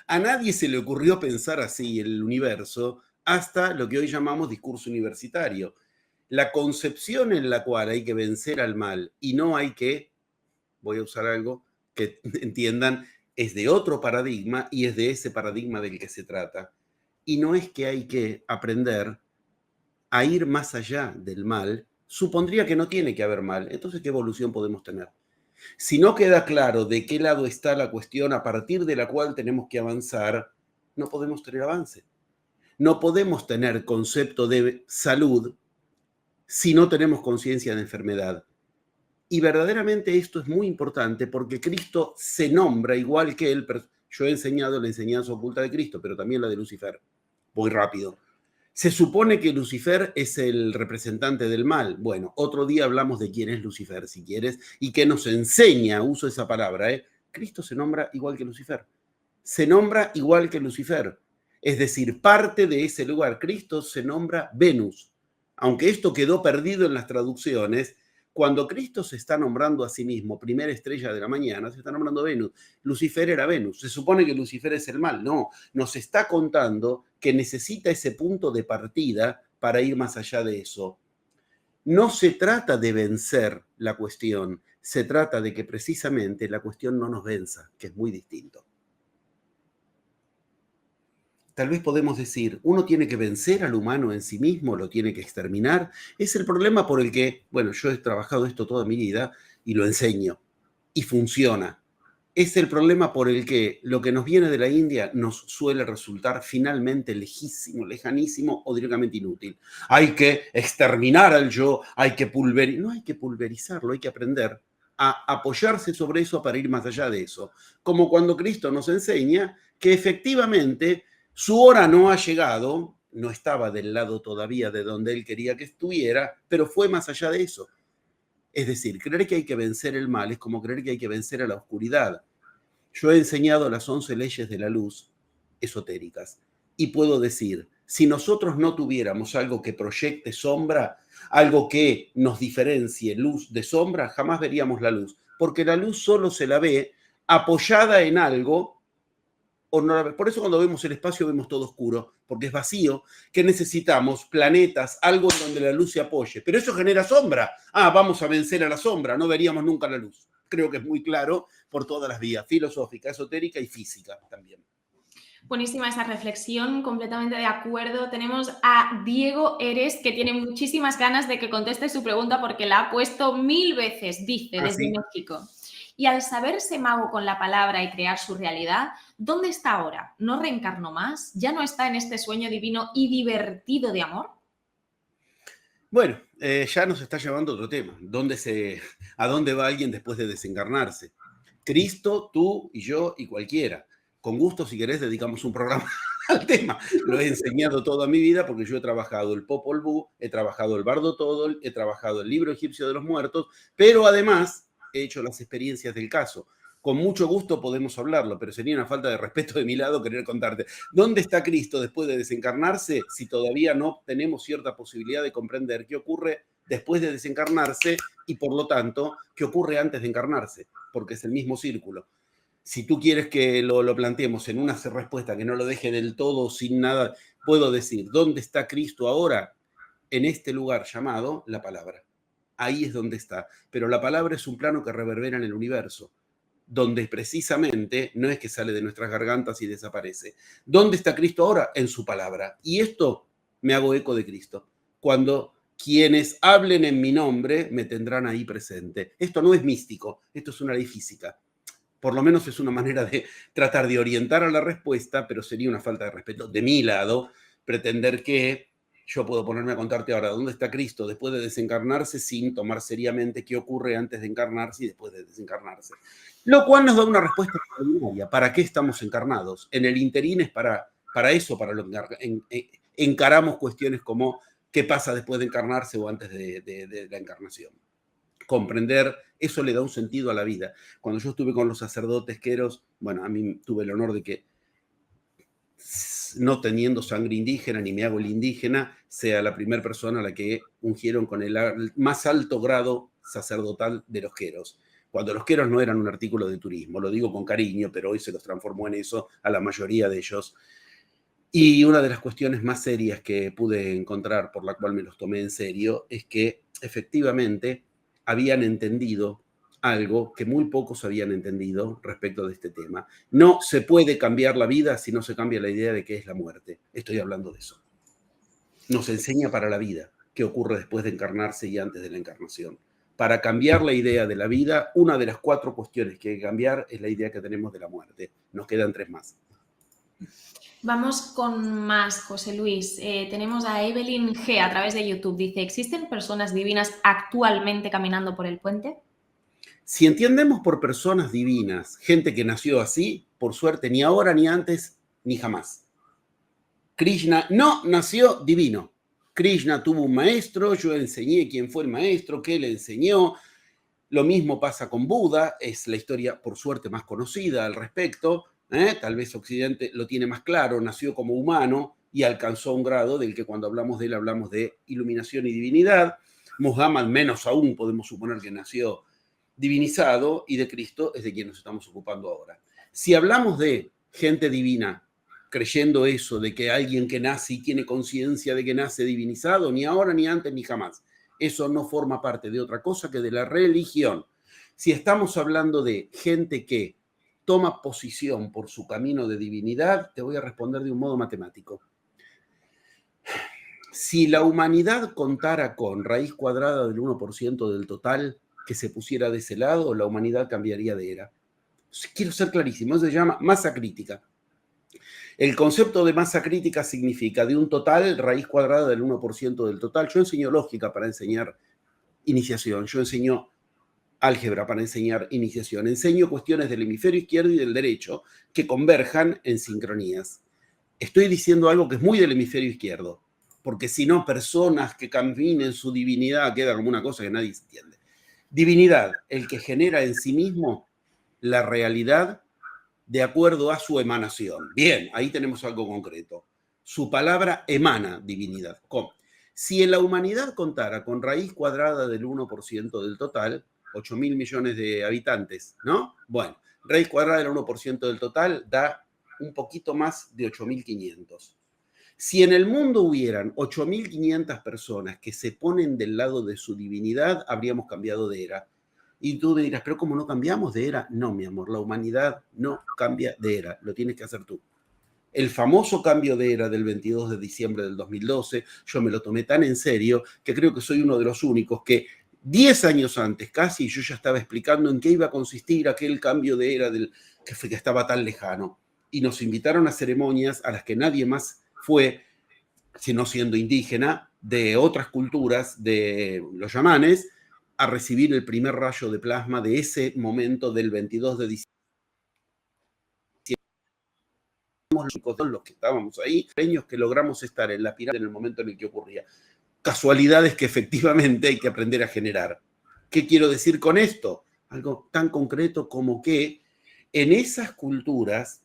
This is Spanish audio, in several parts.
A nadie se le ocurrió pensar así el universo hasta lo que hoy llamamos discurso universitario. La concepción en la cual hay que vencer al mal y no hay que, voy a usar algo que entiendan, es de otro paradigma y es de ese paradigma del que se trata. Y no es que hay que aprender a ir más allá del mal, supondría que no tiene que haber mal. Entonces, ¿qué evolución podemos tener? Si no queda claro de qué lado está la cuestión a partir de la cual tenemos que avanzar, no podemos tener avance. No podemos tener concepto de salud si no tenemos conciencia de enfermedad. Y verdaderamente esto es muy importante porque Cristo se nombra igual que él. Yo he enseñado la enseñanza oculta de Cristo, pero también la de Lucifer. Voy rápido. Se supone que Lucifer es el representante del mal. Bueno, otro día hablamos de quién es Lucifer, si quieres, y qué nos enseña, uso esa palabra, ¿eh? Cristo se nombra igual que Lucifer. Se nombra igual que Lucifer. Es decir, parte de ese lugar. Cristo se nombra Venus. Aunque esto quedó perdido en las traducciones, cuando Cristo se está nombrando a sí mismo, primera estrella de la mañana, se está nombrando Venus. Lucifer era Venus. Se supone que Lucifer es el mal. No, nos está contando que necesita ese punto de partida para ir más allá de eso. No se trata de vencer la cuestión, se trata de que precisamente la cuestión no nos venza, que es muy distinto. Tal vez podemos decir, uno tiene que vencer al humano en sí mismo, lo tiene que exterminar. Es el problema por el que, bueno, yo he trabajado esto toda mi vida y lo enseño. Y funciona. Es el problema por el que lo que nos viene de la India nos suele resultar finalmente lejísimo, lejanísimo o directamente inútil. Hay que exterminar al yo, hay que pulverizar. No hay que pulverizarlo, hay que aprender a apoyarse sobre eso para ir más allá de eso. Como cuando Cristo nos enseña que efectivamente su hora no ha llegado, no estaba del lado todavía de donde él quería que estuviera, pero fue más allá de eso. Es decir, creer que hay que vencer el mal es como creer que hay que vencer a la oscuridad. Yo he enseñado las 11 leyes de la luz esotéricas y puedo decir, si nosotros no tuviéramos algo que proyecte sombra, algo que nos diferencie luz de sombra, jamás veríamos la luz, porque la luz solo se la ve apoyada en algo. Por eso cuando vemos el espacio vemos todo oscuro, porque es vacío, que necesitamos planetas, algo en donde la luz se apoye. Pero eso genera sombra. Ah, vamos a vencer a la sombra, no veríamos nunca la luz. Creo que es muy claro por todas las vías, filosófica, esotérica y física también. Buenísima esa reflexión, completamente de acuerdo. Tenemos a Diego Eres, que tiene muchísimas ganas de que conteste su pregunta porque la ha puesto 1000 veces, dice, desde ¿Sí? México. Y al saberse mago con la palabra y crear su realidad, ¿dónde está ahora? ¿No reencarnó más? ¿Ya no está en este sueño divino y divertido de amor? Bueno, ya nos está llevando otro tema. ¿A dónde va alguien después de desencarnarse? Cristo, tú y yo y cualquiera. Con gusto, si querés, dedicamos un programa al tema. Lo he enseñado toda mi vida porque yo he trabajado el Popol Vuh, he trabajado el Bardo Todol, he trabajado el libro egipcio de los muertos, pero además he hecho las experiencias del caso. Con mucho gusto podemos hablarlo, pero sería una falta de respeto de mi lado querer contarte. ¿Dónde está Cristo después de desencarnarse si todavía no tenemos cierta posibilidad de comprender qué ocurre después de desencarnarse y por lo tanto qué ocurre antes de encarnarse? Porque es el mismo círculo. Si tú quieres que lo planteemos en una respuesta que no lo deje del todo sin nada, puedo decir, ¿dónde está Cristo ahora? En este lugar llamado la palabra. Ahí es donde está. Pero la palabra es un plano que reverbera en el universo, donde precisamente no es que sale de nuestras gargantas y desaparece. ¿Dónde está Cristo ahora? En su palabra. Y esto me hago eco de Cristo. Cuando quienes hablen en mi nombre me tendrán ahí presente. Esto no es místico, esto es una ley física. Por lo menos es una manera de tratar de orientar a la respuesta, pero sería una falta de respeto de mi lado pretender que yo puedo ponerme a contarte ahora dónde está Cristo después de desencarnarse sin tomar seriamente qué ocurre antes de encarnarse y después de desencarnarse. Lo cual nos da una respuesta extraordinaria. ¿Para qué estamos encarnados? En el interín es para eso, para lo que encaramos cuestiones como qué pasa después de encarnarse o antes de la encarnación. Comprender, eso le da un sentido a la vida. Cuando yo estuve con los sacerdotes queros, bueno, a mí tuve el honor de que, no teniendo sangre indígena, ni me hago el indígena, sea la primera persona a la que ungieron con el más alto grado sacerdotal de los queros. cuando los Queros no eran un artículo de turismo, lo digo con cariño, pero hoy se los transformó en eso a la mayoría de ellos. Y una de las cuestiones más serias que pude encontrar, por la cual me los tomé en serio, es que efectivamente habían entendido algo que muy pocos habían entendido respecto de este tema. No se puede cambiar la vida si no se cambia la idea de qué es la muerte. Estoy hablando de eso. Nos enseña para la vida qué ocurre después de encarnarse y antes de la encarnación. Para cambiar la idea de la vida, una de las 4 cuestiones que hay que cambiar es la idea que tenemos de la muerte. Nos quedan 3 más. Vamos con más, José Luis. Tenemos a Evelyn G. a través de YouTube. Dice, ¿existen personas divinas actualmente caminando por el puente? Si entendemos por personas divinas, gente que nació así, por suerte, ni ahora, ni antes, ni jamás. Krishna no nació divino. Krishna tuvo un maestro, yo enseñé quién fue el maestro, qué le enseñó. Lo mismo pasa con Buda, es la historia, por suerte, más conocida al respecto. Tal vez Occidente lo tiene más claro, nació como humano y alcanzó un grado del que cuando hablamos de él hablamos de iluminación y divinidad. Muhammad, menos aún, podemos suponer que nació divinizado, y de Cristo es de quien nos estamos ocupando ahora. Si hablamos de gente divina, creyendo eso, de que alguien que nace y tiene conciencia de que nace divinizado, ni ahora, ni antes, ni jamás, eso no forma parte de otra cosa que de la religión. Si estamos hablando de gente que toma posición por su camino de divinidad, te voy a responder de un modo matemático. Si la humanidad contara con raíz cuadrada del 1% del total, que se pusiera de ese lado, la humanidad cambiaría de era. Quiero ser clarísimo, eso se llama masa crítica. El concepto de masa crítica significa de un total, raíz cuadrada del 1% del total. Yo enseño lógica para enseñar iniciación, yo enseño álgebra para enseñar iniciación, enseño cuestiones del hemisferio izquierdo y del derecho que converjan en sincronías. Estoy diciendo algo que es muy del hemisferio izquierdo, porque si no, personas que caminen su divinidad queda como una cosa que nadie entiende. Divinidad, el que genera en sí mismo la realidad de acuerdo a su emanación. Bien, ahí tenemos algo concreto. Su palabra emana divinidad. ¿Cómo? Si en la humanidad contara con raíz cuadrada del 1% del total, 8.000 millones de habitantes, ¿no? Bueno, raíz cuadrada del 1% del total da un poquito más de 8.500. Si en el mundo hubieran 8.500 personas que se ponen del lado de su divinidad, habríamos cambiado de era. Y tú me dirás, ¿pero cómo no cambiamos de era? No, mi amor, la humanidad no cambia de era, lo tienes que hacer tú. El famoso cambio de era del 22 de diciembre del 2012, yo me lo tomé tan en serio que creo que soy uno de los únicos que 10 años antes casi yo ya estaba explicando en qué iba a consistir aquel cambio de era que estaba tan lejano. Y nos invitaron a ceremonias a las que nadie más fue, sino siendo indígena, de otras culturas, de los yamanes, a recibir el primer rayo de plasma de ese momento del 22 de diciembre. Los que estábamos ahí, que logramos estar en la pirámide en el momento en el que ocurría. Casualidades que efectivamente hay que aprender a generar. ¿Qué quiero decir con esto? Algo tan concreto como que en esas culturas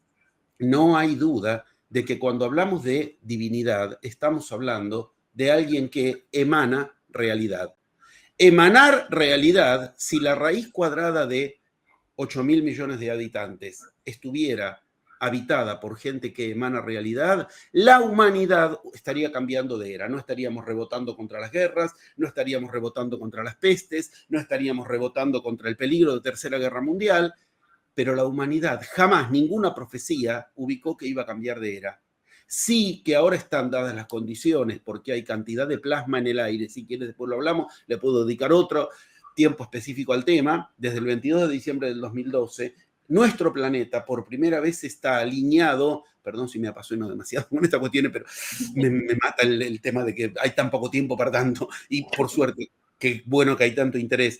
no hay duda de que cuando hablamos de divinidad estamos hablando de alguien que emana realidad. Emanar realidad, si la raíz cuadrada de 8.000 millones de habitantes estuviera habitada por gente que emana realidad, la humanidad estaría cambiando de era. No estaríamos rebotando contra las guerras, no estaríamos rebotando contra las pestes, no estaríamos rebotando contra el peligro de Tercera Guerra Mundial, pero la humanidad jamás, ninguna profecía ubicó que iba a cambiar de era. Sí que ahora están dadas las condiciones porque hay cantidad de plasma en el aire. Si quieres, después lo hablamos, le puedo dedicar otro tiempo específico al tema. Desde el 22 de diciembre del 2012, nuestro planeta por primera vez está alineado, perdón si me apasiono demasiado con esta cuestión, pero me mata el tema de que hay tan poco tiempo para tanto, y por suerte, qué bueno que hay tanto interés,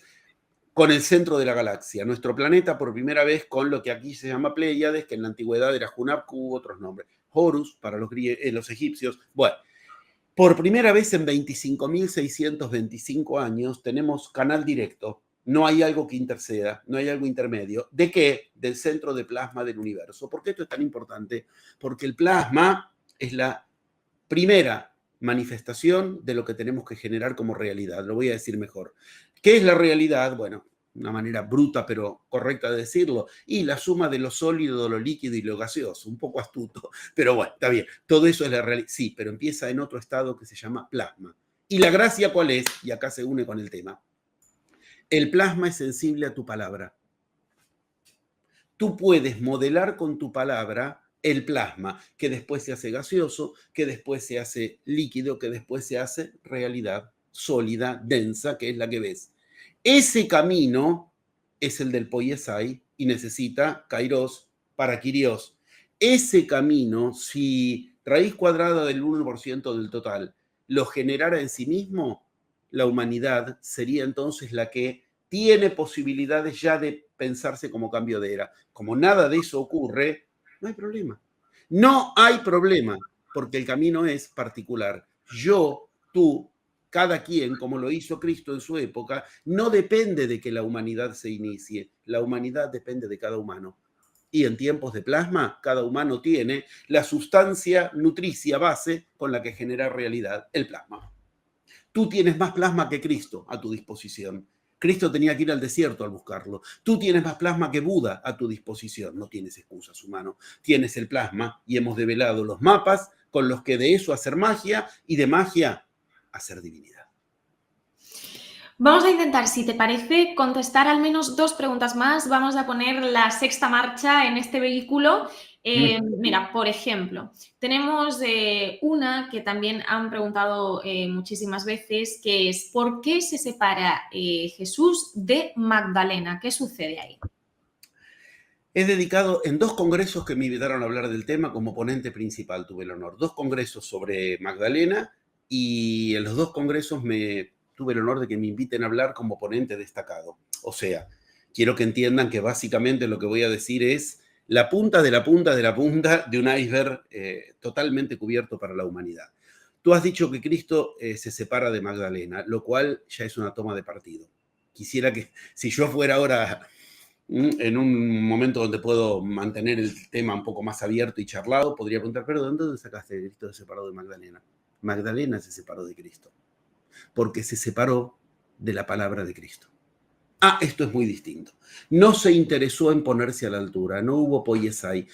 con el centro de la galaxia. Nuestro planeta por primera vez con lo que aquí se llama Pléyades, que en la antigüedad era Hunabku, otros nombres. Horus para los egipcios. Bueno, por primera vez en 25.625 años tenemos canal directo. No hay algo que interceda, no hay algo intermedio. ¿De qué? Del centro de plasma del universo. ¿Por qué esto es tan importante? Porque el plasma es la primera manifestación de lo que tenemos que generar como realidad. Lo voy a decir mejor. ¿Qué es la realidad? Bueno, una manera bruta pero correcta de decirlo, y la suma de lo sólido, lo líquido y lo gaseoso, un poco astuto, pero bueno, está bien, todo eso es la realidad, sí, pero empieza en otro estado que se llama plasma. ¿Y la gracia cuál es? Y acá se une con el tema. El plasma es sensible a tu palabra. Tú puedes modelar con tu palabra el plasma, que después se hace gaseoso, que después se hace líquido, que después se hace realidad sólida, densa, que es la que ves. Ese camino es el del poiesai y necesita kairos para kyrios. Ese camino, si raíz cuadrada del 1% del total lo generara en sí mismo, la humanidad sería entonces la que tiene posibilidades ya de pensarse como cambio de era. Como nada de eso ocurre, no hay problema. No hay problema, porque el camino es particular. Yo, tú, cada quien, como lo hizo Cristo en su época, no depende de que la humanidad se inicie. La humanidad depende de cada humano. Y en tiempos de plasma, cada humano tiene la sustancia nutricia base con la que genera realidad, el plasma. Tú tienes más plasma que Cristo a tu disposición. Cristo tenía que ir al desierto al buscarlo. Tú tienes más plasma que Buda a tu disposición. No tienes excusas, humano. Tienes el plasma y hemos develado los mapas con los que de eso hacer magia y de magia hacer divinidad. Vamos a intentar, si te parece, contestar al menos 2 preguntas más. Vamos a poner la sexta marcha en este vehículo. Mira, por ejemplo, tenemos una que también han preguntado muchísimas veces, que es ¿por qué se separa Jesús de Magdalena? ¿Qué sucede ahí? He dedicado en 2 congresos que me invitaron a hablar del tema como ponente principal, tuve el honor. 2 congresos sobre Magdalena y en los 2 congresos tuve el honor de que me inviten a hablar como ponente destacado. O sea, quiero que entiendan que básicamente lo que voy a decir es la punta de la punta de la punta de un iceberg totalmente cubierto para la humanidad. Tú has dicho que Cristo se separa de Magdalena, lo cual ya es una toma de partido. Quisiera que, si yo fuera ahora en un momento donde puedo mantener el tema un poco más abierto y charlado, podría preguntar, pero ¿de dónde sacaste que Cristo se separó de Magdalena? Magdalena se separó de Cristo, porque se separó de la palabra de Cristo. Ah, esto es muy distinto. No se interesó en ponerse a la altura, no hubo poiesai.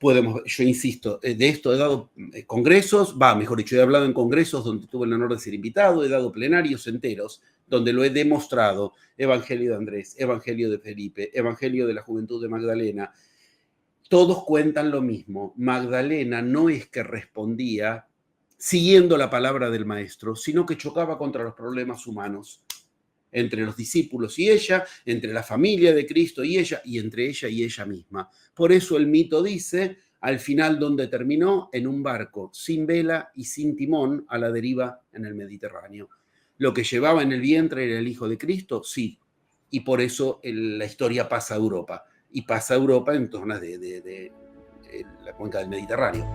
Yo insisto, de esto he dado congresos, mejor dicho, he hablado en congresos donde tuve el honor de ser invitado, he dado plenarios enteros, donde lo he demostrado, Evangelio de Andrés, Evangelio de Felipe, Evangelio de la Juventud de Magdalena, todos cuentan lo mismo. Magdalena no es que respondía siguiendo la palabra del maestro, sino que chocaba contra los problemas humanos, entre los discípulos y ella, entre la familia de Cristo y ella, y entre ella y ella misma. Por eso el mito dice, al final, ¿dónde terminó? En un barco sin vela y sin timón a la deriva en el Mediterráneo. ¿Lo que llevaba en el vientre era el Hijo de Cristo? Sí. Y por eso la historia pasa a Europa. Y pasa a Europa en zonas de la cuenca del Mediterráneo.